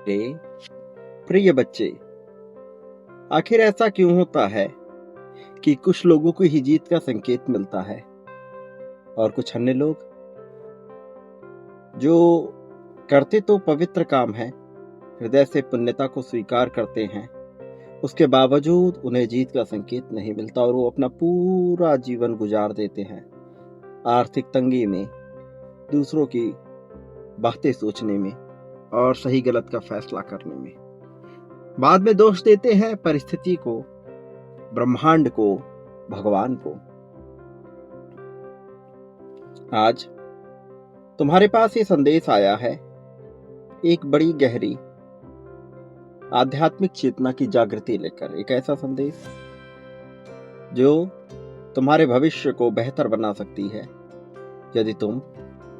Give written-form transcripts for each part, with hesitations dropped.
मेरे प्रिय बच्चे, आखिर ऐसा क्यों होता है कि कुछ लोगों को ही जीत का संकेत मिलता है और कुछ अन्य लोग जो करते तो पवित्र काम है, हृदय से पुण्यता को स्वीकार करते हैं, उसके बावजूद उन्हें जीत का संकेत नहीं मिलता और वो अपना पूरा जीवन गुजार देते हैं आर्थिक तंगी में, दूसरों की बातें सोचने में और सही गलत का फैसला करने में। बाद में दोष देते हैं परिस्थिति को, ब्रह्मांड को, भगवान को। आज तुम्हारे पास ये संदेश आया है, एक बड़ी गहरी आध्यात्मिक चेतना की जागृति लेकर। एक ऐसा संदेश जो तुम्हारे भविष्य को बेहतर बना सकती है यदि तुम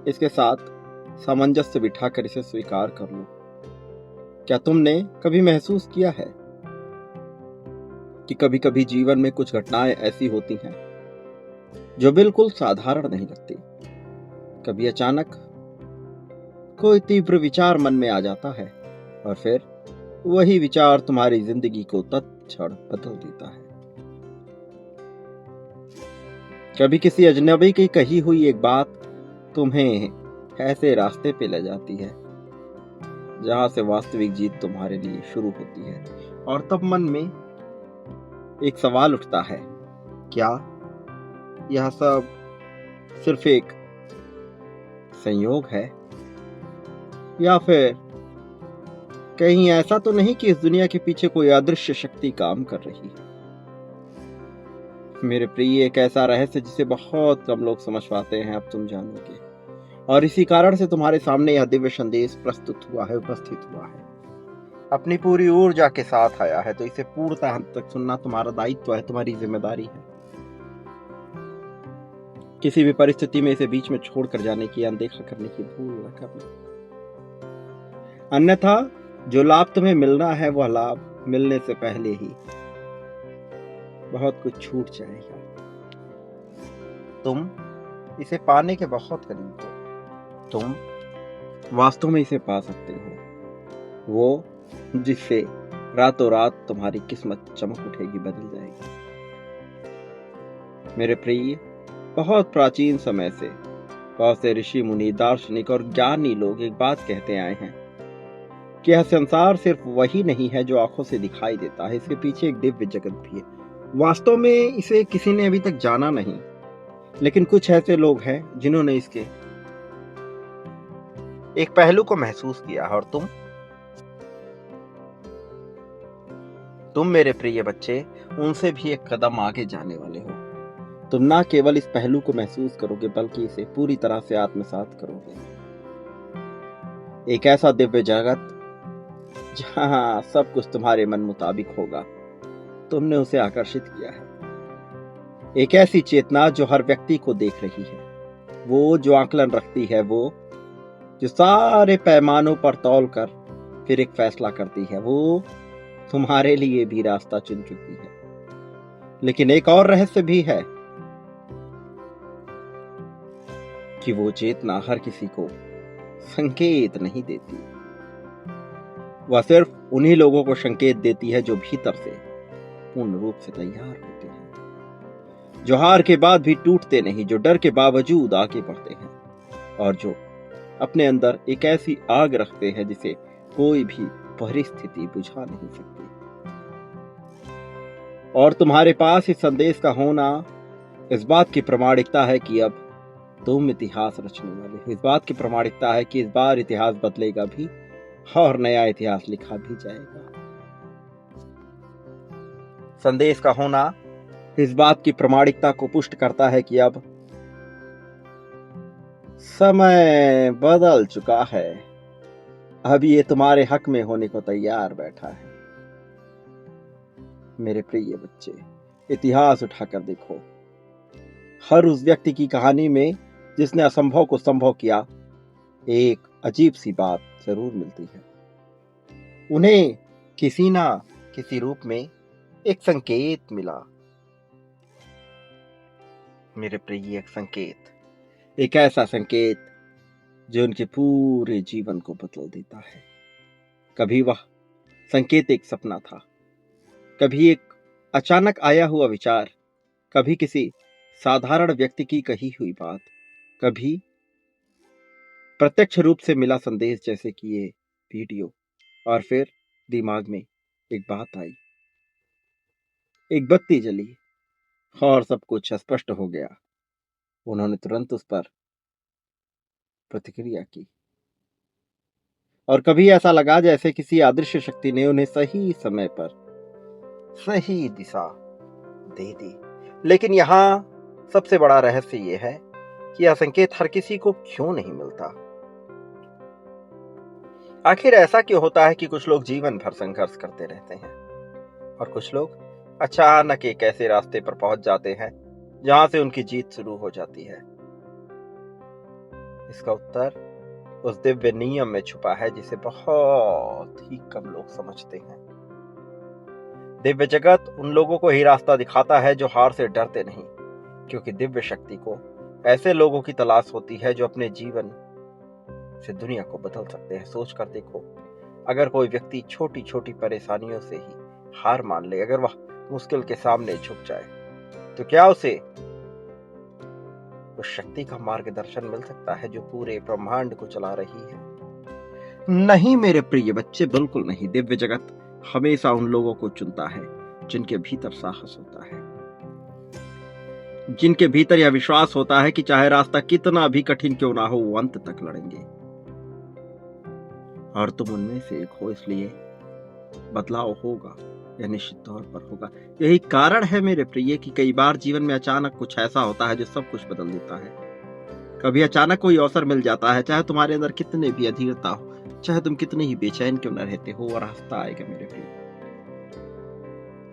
इसके साथ सामंजस्य बिठाकर इसे स्वीकार कर लो। क्या तुमने कभी महसूस किया है कि कभी कभी जीवन में कुछ घटनाएं ऐसी होती हैं जो बिल्कुल साधारण नहीं लगती। कभी अचानक कोई तीव्र विचार मन में आ जाता है और फिर वही विचार तुम्हारी जिंदगी को तत्क्षण बदल देता है। कभी किसी अजनबी की कही हुई एक बात तुम्हें ऐसे रास्ते पे ले जाती है जहां से वास्तविक जीत तुम्हारे लिए शुरू होती है और तब मन में एक सवाल उठता है, क्या यह सब सिर्फ एक संयोग है या फिर कहीं ऐसा तो नहीं कि इस दुनिया के पीछे कोई अदृश्य शक्ति काम कर रही है। मेरे प्रिय, एक ऐसा रहस्य जिसे बहुत कम लोग समझ पाते हैं, अब तुम जानोगे और इसी कारण से तुम्हारे सामने यह दिव्य संदेश प्रस्तुत हुआ है, उपस्थित हुआ है, अपनी पूरी ऊर्जा के साथ आया है। तो इसे पूर्णतः अंत तक सुनना तुम्हारा दायित्व है, तुम्हारी जिम्मेदारी है। किसी भी परिस्थिति में इसे बीच में छोड़कर जाने की, अनदेखा करने की भूल न करना, अन्यथा जो लाभ तुम्हें मिलना है वह लाभ मिलने से पहले ही बहुत कुछ छूट जाएगा। तुम इसे पाने के बहुत करीब हो, तुम वास्तव में इसे पा सकते हो, वो जिससे रातों रात तुम्हारी किस्मत चमक उठेगी, बदल जाएगी। मेरे प्रिय, बहुत प्राचीन समय से बहुत से ऋषि मुनि, दार्शनिक और ज्ञानी लोग एक बात कहते आए हैं कि यह संसार सिर्फ वही नहीं है जो आंखों से दिखाई देता है, इसके पीछे एक दिव्य जगत भी है। वास्तव में इसे किसी ने अभी तक जाना नहीं, लेकिन कुछ ऐसे लोग हैं जिन्होंने इसके एक पहलू को महसूस किया। और तुम मेरे प्रिय बच्चे, उनसे भी एक कदम आगे जाने वाले हो। तुम ना केवल इस पहलू को महसूस करोगे बल्कि इसे पूरी तरह से आत्मसात करोगे। एक ऐसा दिव्य जगत जहां सब कुछ तुम्हारे मन मुताबिक होगा, तुमने उसे आकर्षित किया है। एक ऐसी चेतना जो हर व्यक्ति को देख रही है, वो जो आकलन रखती है, वो जो सारे पैमानों पर तौल कर फिर एक फैसला करती है, वो तुम्हारे लिए भी रास्ता चुन चुकी है। लेकिन एक और रहस्य भी है कि वो चेतना हर किसी को संकेत नहीं देती, वह सिर्फ उन्हीं लोगों को संकेत देती है जो भीतर से पूर्ण रूप से तैयार होते हैं, जो हार के बाद भी टूटते नहीं, जो डर के बावजूद आगे बढ़ते हैं और जो अपने अंदर एक ऐसी आग रखते हैं जिसे कोई भी परिस्थिति बुझा नहीं सकती। और तुम्हारे पास इस संदेश का होना इस बात की प्रमाणिकता है कि अब तुम इतिहास रचने वाले हो। इस बात की प्रमाणिकता है कि इस बार इतिहास बदलेगा भी और नया इतिहास लिखा भी जाएगा। संदेश का होना इस बात की प्रमाणिकता को पुष्ट करता है कि अब समय बदल चुका है, अब ये तुम्हारे हक में होने को तैयार बैठा है। मेरे प्रिय बच्चे, इतिहास उठाकर देखो, हर उस व्यक्ति की कहानी में जिसने असंभव को संभव किया, एक अजीब सी बात जरूर मिलती है। उन्हें किसी ना किसी रूप में एक संकेत मिला। मेरे प्रिय, एक संकेत, एक ऐसा संकेत जो उनके पूरे जीवन को बदल देता है। कभी वह संकेत एक सपना था, कभी एक अचानक आया हुआ विचार, कभी किसी साधारण व्यक्ति की कही हुई बात, कभी प्रत्यक्ष रूप से मिला संदेश जैसे कि ये वीडियो। और फिर दिमाग में एक बात आई, एक बत्ती जली और सब कुछ स्पष्ट हो गया। उन्होंने तुरंत उस पर प्रतिक्रिया की और कभी ऐसा लगा जैसे किसी अदृश्य शक्ति ने उन्हें सही समय पर सही दिशा दे दी। लेकिन यहाँ सबसे बड़ा रहस्य यह है कि यह संकेत हर किसी को क्यों नहीं मिलता। आखिर ऐसा क्यों होता है कि कुछ लोग जीवन भर संघर्ष करते रहते हैं और कुछ लोग अचानक एक ऐसे रास्ते पर पहुंच जाते हैं जहां से उनकी जीत शुरू हो जाती है। इसका उत्तर उस दिव्य नियम में छुपा है जिसे बहुत ही कम लोग समझते हैं। दिव्य जगत उन लोगों को ही रास्ता दिखाता है जो हार से डरते नहीं, क्योंकि दिव्य शक्ति को ऐसे लोगों की तलाश होती है जो अपने जीवन से दुनिया को बदल सकते हैं। सोच कर देखो, अगर कोई व्यक्ति छोटी छोटी परेशानियों से ही हार मान ले, अगर वह मुश्किल के सामने झुक जाए, तो क्या उसे उस शक्ति का मार्गदर्शन मिल सकता है जो पूरे ब्रह्मांड को चला रही है? नहीं मेरे प्रिय बच्चे, बिल्कुल नहीं। दिव्य जगत हमेशा उन लोगों को चुनता है जिनके भीतर साहस होता है, जिनके भीतर यह विश्वास होता है कि चाहे रास्ता कितना भी कठिन क्यों ना हो, वो अंत तक लड़ेंगे। और तुम उनमें से एक हो, इसलिए बदलाव होगा, यह निश्चित तौर पर होगा। यही कारण है मेरे प्रिय कि कई बार जीवन में अचानक कुछ ऐसा होता है जो सब कुछ बदल देता है। कभी अचानक कोई अवसर मिल जाता है, चाहे तुम्हारे अंदर कितने भी अधीरता हो, चाहे तुम कितने ही बेचैन क्यों न रहते हो, और रास्ता आएगा मेरे प्रिय।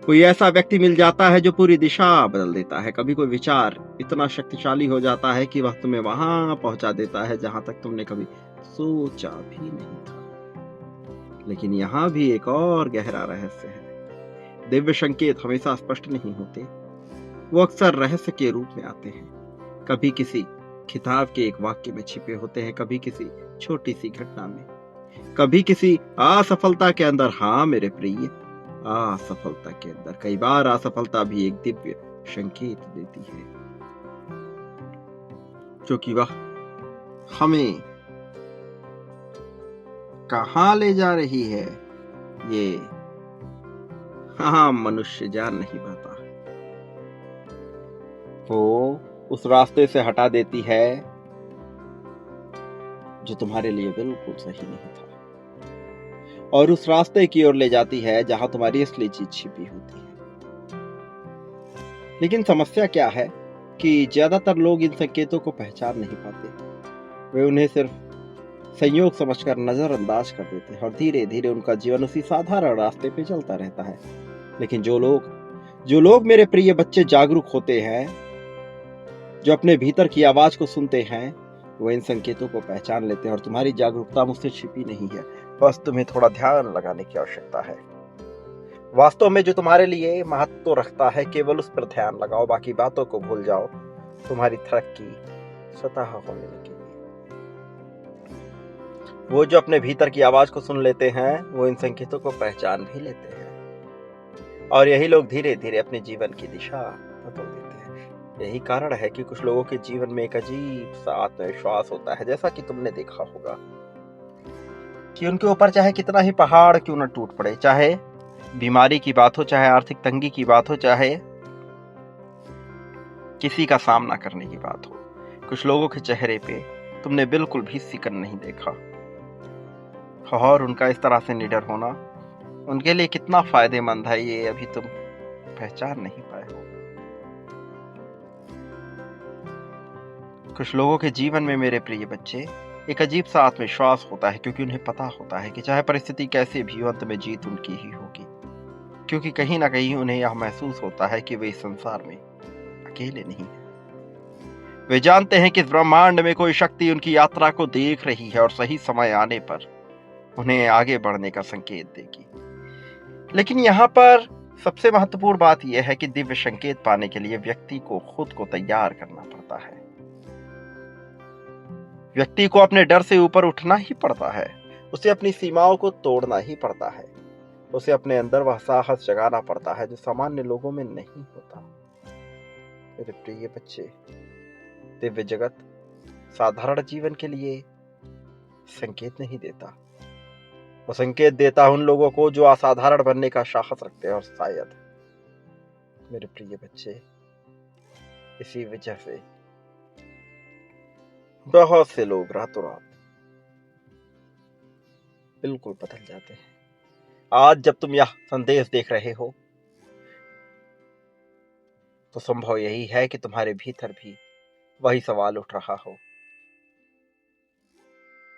कोई ऐसा व्यक्ति मिल जाता है जो पूरी दिशा बदल देता है। कभी कोई विचार इतना शक्तिशाली हो जाता है कि वह तुम्हें वहां पहुंचा देता है जहां तक तुमने कभी सोचा भी नहीं था। लेकिन यहां भी एक और गहरा रहस्य है। दिव्य संकेत हमेशा स्पष्ट नहीं होते, वो अक्सर रहस्य के रूप में आते हैं। कभी किसी खिताब के एक वाक्य में छिपे होते हैं, कभी किसी छोटी सी घटना में, कभी किसी असफलता के अंदर। हाँ मेरे प्रिय, असफलता के अंदर। कई बार असफलता भी एक दिव्य संकेत देती है, क्योंकि वह हमें कहां ले जा रही है ये मनुष्य जान नहीं पाता। वो उस रास्ते से हटा देती है जो तुम्हारे लिए बिल्कुल सही नहीं था, और उस रास्ते की ओर ले जाती है जहां तुम्हारी असली चीज छिपी होती है। लेकिन समस्या क्या है कि ज्यादातर लोग इन संकेतों को पहचान नहीं पाते। वे उन्हें सिर्फ संयोग समझकर नजरअंदाज कर देते हैं और धीरे धीरे उनका जीवन उसी साधारण रास्ते पे चलता रहता है। लेकिन जो लोग मेरे प्रिय बच्चे जागरूक होते हैं, जो अपने भीतर की आवाज को सुनते हैं, वो इन संकेतों को पहचान लेते हैं। और तुम्हारी जागरूकता मुझसे छिपी नहीं है, बस तुम्हें थोड़ा ध्यान लगाने की आवश्यकता है। वास्तव में जो तुम्हारे लिए महत्व रखता है, केवल उस पर ध्यान लगाओ, बाकी बातों को भूल जाओ। तुम्हारी तरक्की स्वतः होने लगेगी। वो जो अपने भीतर की आवाज को सुन लेते हैं, वो इन संकेतों को पहचान भी लेते हैं, और यही लोग धीरे धीरे अपने जीवन की दिशा बदल देते हैं। यही कारण है कि कुछ लोगों के जीवन में एक अजीब सा आत्मविश्वास होता है, जैसा कि तुमने देखा होगा कि उनके ऊपर चाहे कितना ही पहाड़ क्यों न टूट पड़े, चाहे बीमारी की बात हो, चाहे आर्थिक तंगी की बात हो, चाहे किसी का सामना करने की बात हो, कुछ लोगों के चेहरे पे तुमने बिल्कुल भी सिकन नहीं देखा। और उनका इस तरह से निडर होना उनके लिए कितना फायदेमंद है, ये अभी तुम पहचान नहीं पाए हो। कुछ लोगों के जीवन में मेरे प्रिय बच्चे एक अजीब सा आत्मविश्वास होता है, क्योंकि उन्हें पता होता है कि चाहे परिस्थिति कैसे भी हो, अंत में जीत उनकी ही होगी। क्योंकि कहीं ना कहीं उन्हें यह महसूस होता है कि वे इस संसार में अकेले नहीं हैं। वे जानते हैं कि इस ब्रह्मांड में कोई शक्ति उनकी यात्रा को देख रही है और सही समय आने पर उन्हें आगे बढ़ने का संकेत देगी। लेकिन यहाँ पर सबसे महत्वपूर्ण बात यह है कि दिव्य संकेत पाने के लिए व्यक्ति को खुद को तैयार करना पड़ता है। व्यक्ति को अपने डर से ऊपर उठना ही पड़ता है। उसे अपनी सीमाओं को तोड़ना ही पड़ता है। उसे अपने अंदर वह साहस जगाना पड़ता है जो सामान्य लोगों में नहीं होता। मेरे प्रिय बच्चे, दिव्य जगत साधारण जीवन के लिए संकेत नहीं देता, वो संकेत देता उन लोगों को जो असाधारण बनने का साहस रखते हैं। और शायद मेरे प्रिय बच्चे, इसी वजह से बहुत से लोग रातों रात बिल्कुल बदल जाते हैं। आज जब तुम यह संदेश देख रहे हो तो संभव यही है कि तुम्हारे भीतर भी वही सवाल उठ रहा हो।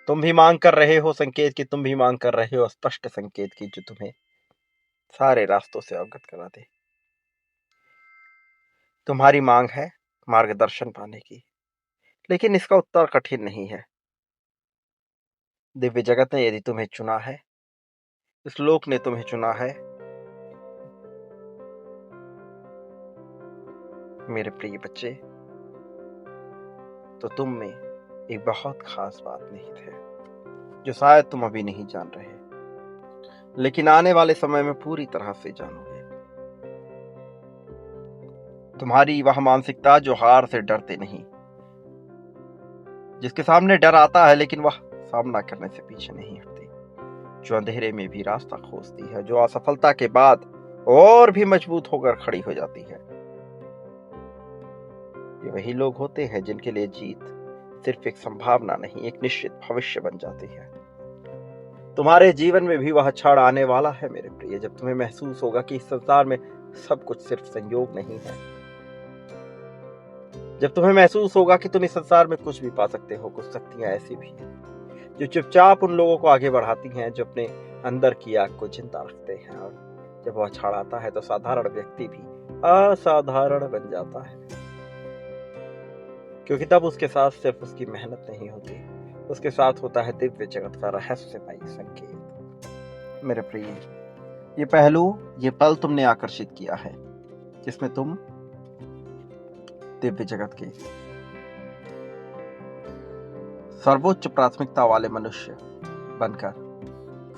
तुम भी मांग कर रहे हो संकेत की, तुम भी मांग कर रहे हो स्पष्ट संकेत की जो तुम्हें सारे रास्तों से अवगत करा दे। तुम्हारी मांग है मार्गदर्शन पाने की, लेकिन इसका उत्तर कठिन नहीं है। दिव्य जगत ने यदि तुम्हें चुना है, इस लोक ने तुम्हें चुना है, मेरे प्रिय बच्चे, तो तुम में एक बहुत खास बात निहित है जो शायद तुम अभी नहीं जान रहे, लेकिन आने वाले समय में पूरी तरह से जानोगे। तुम्हारी वह मानसिकता जो हार से डरते नहीं, जिसके सामने डर आता है लेकिन वह सामना करने से पीछे नहीं हटती, जो अंधेरे में भी रास्ता खोजती है, जो असफलता के बाद और भी मजबूत होकर खड़ी हो जाती है। ये वही लोग होते हैं जिनके लिए जीत सिर्फ एक संभावना नहीं, एक निश्चित भविष्य बन जाती है। तुम्हारे जीवन में भी वह क्षण आने वाला है मेरे प्रिय, जब तुम्हें महसूस होगा कि इस संसार में सब कुछ सिर्फ संयोग नहीं है। जब तुम्हें महसूस होगा कि तुम इस संसार में कुछ भी पा सकते हो। कुछ शक्तियां ऐसी भी हैं जो चुपचाप उन लोगों को आगे बढ़ाती हैं जो अपने अंदर की आग को जिंदा रखते हैं। और जब वह क्षण आता है तो साधारण व्यक्ति भी असाधारण बन जाता है, क्योंकि तब उसके साथ सिर्फ उसकी मेहनत नहीं होती, उसके साथ होता है दिव्य जगत का रहस्यमयी संकेत। मेरे प्रिय, ये पहलू, ये पल तुमने आकर्षित किया है जिसमें तुम दिव्य जगत के सर्वोच्च प्राथमिकता वाले मनुष्य बनकर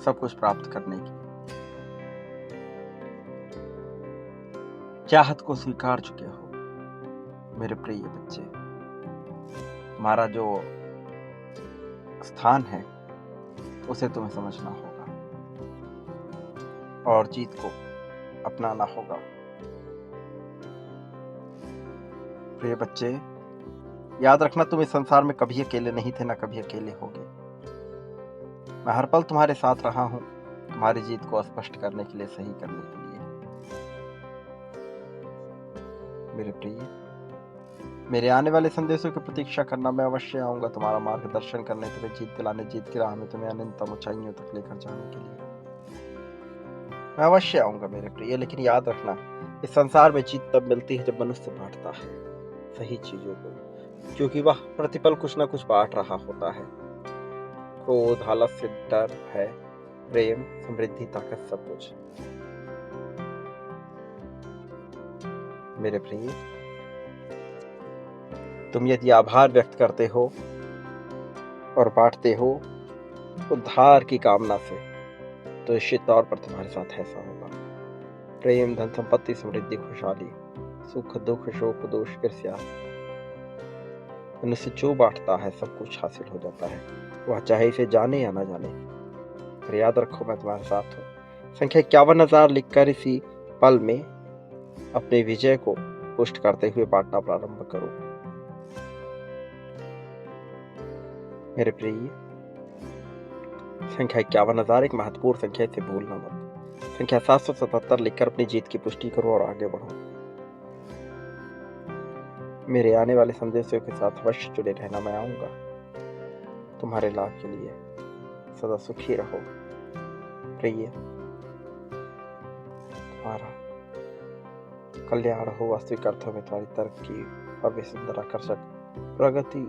सब कुछ प्राप्त करने की चाहत को स्वीकार चुके हो। मेरे प्रिय बच्चे, तुम्हारा जो स्थान है उसे तुम्हें समझना होगा और जीत को अपनाना होगा। प्रिय बच्चे, याद रखना, तुम इस संसार में कभी अकेले नहीं थे, ना कभी अकेले होगे। मैं हर पल तुम्हारे साथ रहा हूं, तुम्हारी जीत को स्पष्ट करने के लिए, सही करने के लिए। मेरे प्रिय, मेरे आने वाले संदेशों की प्रतीक्षा करना। मैं अवश्य आऊंगा तुम्हारा मार्गदर्शन करने, तुम्हें जीत दिलाने, जीत की राह में तुम्हें अनंतम ऊंचाइयों तक लेकर जाने के लिए मैं अवश्य आऊंगा मेरे प्रिय। लेकिन याद रखना, इस संसार में जीत तब मिलती है जब मनुष्य बांटता है सही चीजों को, क्योंकि वह प्रतिपल कुछ ना कुछ बांट रहा होता है। क्रोध, आलस्य, डर, भय, प्रेम, समृद्धि, ताकत, सब कुछ। मेरे प्रिय, तुम यदि आभार व्यक्त करते हो और बांटते हो उद्धार की कामना से, तो निश्चित तौर पर तुम्हारे साथ ऐसा होगा। प्रेम, धन, संपत्ति, समृद्धि, खुशहाली, सुख, दुख, शोक, दोष, ईर्ष्या, मनुष्य जो बांटता है सब कुछ हासिल हो जाता है, वह चाहे इसे जाने या ना जाने। पर याद रखो, मैं तुम्हारे साथ हूँ। संख्या 51,000 लिखकर इसी पल में अपने विजय को पुष्ट करते हुए बांटना प्रारंभ करो। मेरे प्रिय, संख्या 51,000 एक महत्वपूर्ण संख्या, इसे भूलना मत। संख्या 777 लिखकर अपनी जीत की पुष्टि करो और आगे बढ़ो। मेरे आने वाले संदेशों के साथ अवश्य जुड़े रहना। मैं आऊंगा तुम्हारे लाभ के लिए। सदा सुखी रहो प्रिय। तुम्हारा कल्याण हो, वास्तविक अर्थों में तुम्हारी तरक्की, भव्य, सुंदर, आकर्षक प्रगति